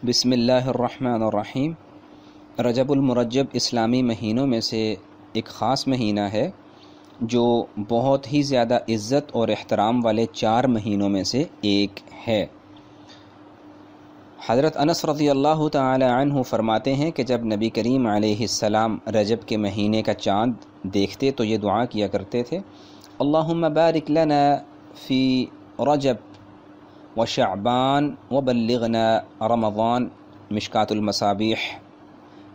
بسم اللہ الرحمن الرحیم۔ رجب المرجب اسلامی مہینوں میں سے ایک خاص مہینہ ہے جو بہت ہی زیادہ عزت اور احترام والے 4 مہینوں میں سے ایک ہے۔ حضرت انس رضی اللہ تعالی عنہ فرماتے ہیں کہ جب نبی کریم علیہ السلام رجب کے مہینے کا چاند دیکھتے تو یہ دعا کیا کرتے تھے، اللہم بارک لنا فی رجب وشعبان وبلغنا رمضان۔ مشکات المصابیح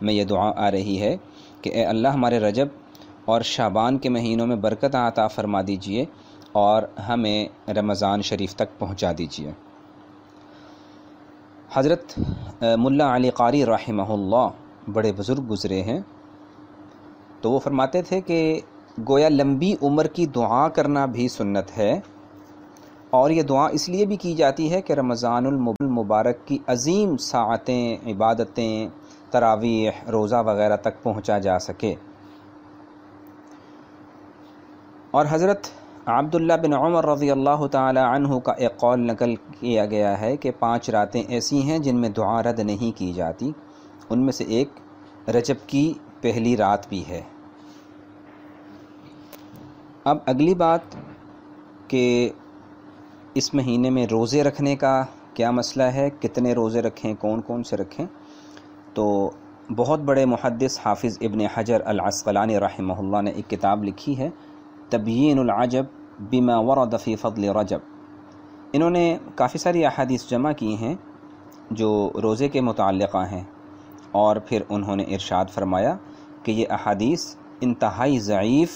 میں یہ دعا آ رہی ہے کہ اے اللہ ہمارے رجب اور شعبان کے مہینوں میں برکت عطا فرما دیجئے اور ہمیں رمضان شریف تک پہنچا دیجئے۔ حضرت ملا علی قاری رحمہ اللہ بڑے بزرگ گزرے ہیں، تو وہ فرماتے تھے کہ گویا لمبی عمر کی دعا کرنا بھی سنت ہے، اور یہ دعا اس لیے بھی کی جاتی ہے کہ رمضان المبارک کی عظیم ساعتیں، عبادتیں، تراویح، روزہ وغیرہ تک پہنچا جا سکے۔ اور حضرت عبداللہ بن عمر رضی اللہ تعالی عنہ کا ایک قول نقل کیا گیا ہے کہ 5 راتیں ایسی ہیں جن میں دعا رد نہیں کی جاتی، ان میں سے ایک رجب کی پہلی رات بھی ہے۔ اب اگلی بات کہ اس مہینے میں روزے رکھنے کا کیا مسئلہ ہے، کتنے روزے رکھیں، کون کون سے رکھیں۔ تو بہت بڑے محدث حافظ ابن حجر العسقلانی رحمہ اللہ نے ایک کتاب لکھی ہے، تبیین العجب بما ورد فی فضل رجب۔ انہوں نے کافی ساری احادیث جمع کی ہیں جو روزے کے متعلقہ ہیں، اور پھر انہوں نے ارشاد فرمایا کہ یہ احادیث انتہائی ضعیف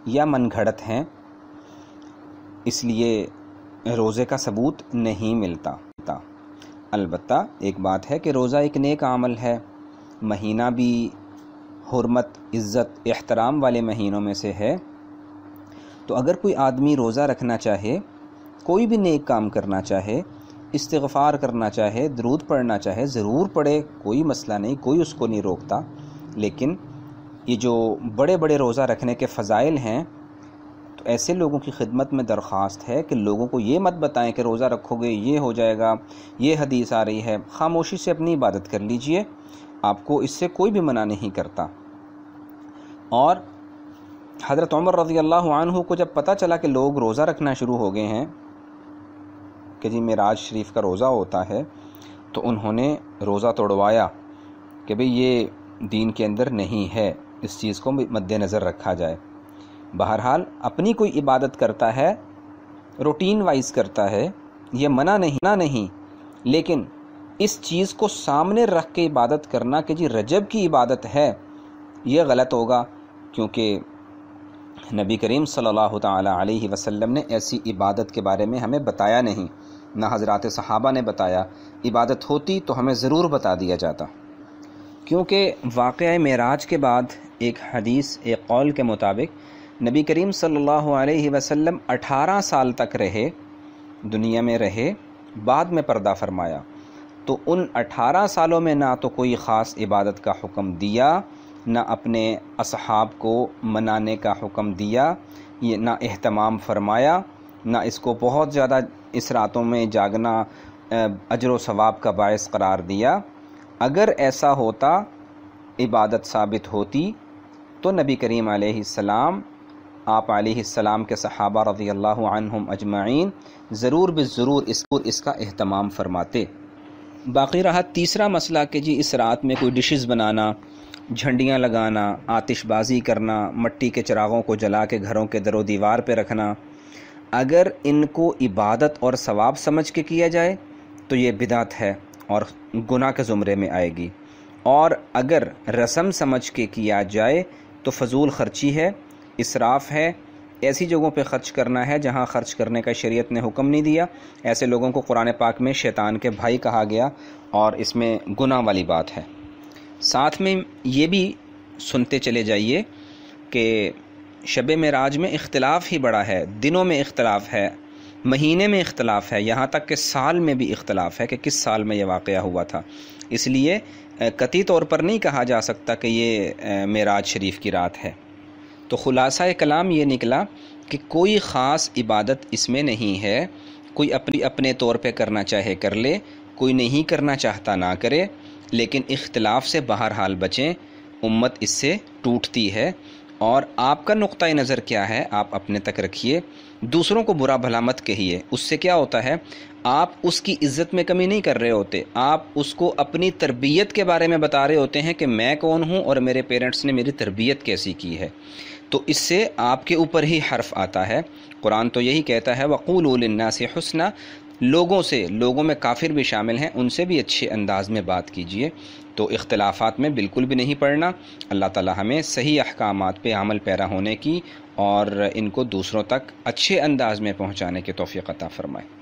یا من گھڑت ہیں، اس لیے روزے کا ثبوت نہیں ملتا۔ البتہ ایک بات ہے کہ روزہ ایک نیک عمل ہے، مہینہ بھی حرمت، عزت، احترام والے مہینوں میں سے ہے، تو اگر کوئی آدمی روزہ رکھنا چاہے، کوئی بھی نیک کام کرنا چاہے، استغفار کرنا چاہے، درود پڑھنا چاہے، ضرور پڑھے، کوئی مسئلہ نہیں، کوئی اس کو نہیں روکتا۔ لیکن یہ جو بڑے بڑے روزہ رکھنے کے فضائل ہیں، تو ایسے لوگوں کی خدمت میں درخواست ہے کہ لوگوں کو یہ مت بتائیں کہ روزہ رکھو گے یہ ہو جائے گا، یہ حدیث آ رہی ہے۔ خاموشی سے اپنی عبادت کر لیجئے، آپ کو اس سے کوئی بھی منع نہیں کرتا۔ اور حضرت عمر رضی اللہ عنہ کو جب پتہ چلا کہ لوگ روزہ رکھنا شروع ہو گئے ہیں کہ جی معراج شریف کا روزہ ہوتا ہے، تو انہوں نے روزہ توڑوایا کہ بھئی یہ دین کے اندر نہیں ہے، اس چیز کو مد نظر رکھا جائے۔ بہرحال اپنی کوئی عبادت کرتا ہے، روٹین وائز کرتا ہے، یہ منع نہیں، لیکن اس چیز کو سامنے رکھ کے عبادت کرنا کہ جی رجب کی عبادت ہے، یہ غلط ہوگا، کیونکہ نبی کریم صلی اللہ تعالی علیہ وسلم نے ایسی عبادت کے بارے میں ہمیں بتایا نہیں، نہ حضرات صحابہ نے بتایا۔ عبادت ہوتی تو ہمیں ضرور بتا دیا جاتا، کیونکہ واقعہ معراج کے بعد ایک حدیث، ایک قول کے مطابق نبی کریم صلی اللہ علیہ وسلم 18 سال تک رہے، دنیا میں رہے، بعد میں پردہ فرمایا۔ تو ان 18 سالوں میں نہ تو کوئی خاص عبادت کا حکم دیا، نہ اپنے اصحاب کو منانے کا حکم دیا، یہ نہ اہتمام فرمایا، نہ اس کو بہت زیادہ اس راتوں میں جاگنا اجر و ثواب کا باعث قرار دیا۔ اگر ایسا ہوتا، عبادت ثابت ہوتی، تو نبی کریم علیہ السلام، آپ علیہ السلام کے صحابہ رضی اللہ عنہم اجمعین ضرور بالضرور اس کا اہتمام فرماتے۔ باقی رہا تیسرا مسئلہ کہ جی اس رات میں کوئی ڈشز بنانا، جھنڈیاں لگانا، آتش بازی کرنا، مٹی کے چراغوں کو جلا کے گھروں کے در و دیوار پہ رکھنا، اگر ان کو عبادت اور ثواب سمجھ کے کیا جائے تو یہ بدعت ہے اور گناہ کے زمرے میں آئے گی، اور اگر رسم سمجھ کے کیا جائے تو فضول خرچی ہے، اسراف ہے، ایسی جگہوں پہ خرچ کرنا ہے جہاں خرچ کرنے کا شریعت نے حکم نہیں دیا۔ ایسے لوگوں کو قرآن پاک میں شیطان کے بھائی کہا گیا، اور اس میں گناہ والی بات ہے۔ ساتھ میں یہ بھی سنتے چلے جائیے کہ شب معراج میں اختلاف ہی بڑا ہے، دنوں میں اختلاف ہے، مہینے میں اختلاف ہے، یہاں تک کہ سال میں بھی اختلاف ہے کہ کس سال میں یہ واقعہ ہوا تھا۔ اس لیے قطعی طور پر نہیں کہا جا سکتا کہ یہ معراج شریف کی رات ہے۔ تو خلاصہ کلام یہ نکلا کہ کوئی خاص عبادت اس میں نہیں ہے، کوئی اپنے طور پہ کرنا چاہے کر لے، کوئی نہیں کرنا چاہتا نہ کرے، لیکن اختلاف سے بہرحال بچیں، امت اس سے ٹوٹتی ہے۔ اور آپ کا نقطہ نظر کیا ہے آپ اپنے تک رکھیے، دوسروں کو برا بھلا مت کہیے۔ اس سے کیا ہوتا ہے، آپ اس کی عزت میں کمی نہیں کر رہے ہوتے، آپ اس کو اپنی تربیت کے بارے میں بتا رہے ہوتے ہیں کہ میں کون ہوں اور میرے پیرنٹس نے میری تربیت کیسی کی ہے، تو اس سے آپ کے اوپر ہی حرف آتا ہے۔ قرآن تو یہی کہتا ہے وَقُولُوا لِلنَّاسِ حُسْنًا، لوگوں میں کافر بھی شامل ہیں، ان سے بھی اچھے انداز میں بات کیجیے۔ تو اختلافات میں بالکل بھی نہیں پڑنا۔ اللہ تعالی ہمیں صحیح احکامات پہ عمل پیرا ہونے کی اور ان کو دوسروں تک اچھے انداز میں پہنچانے کی توفیق عطا فرمائے۔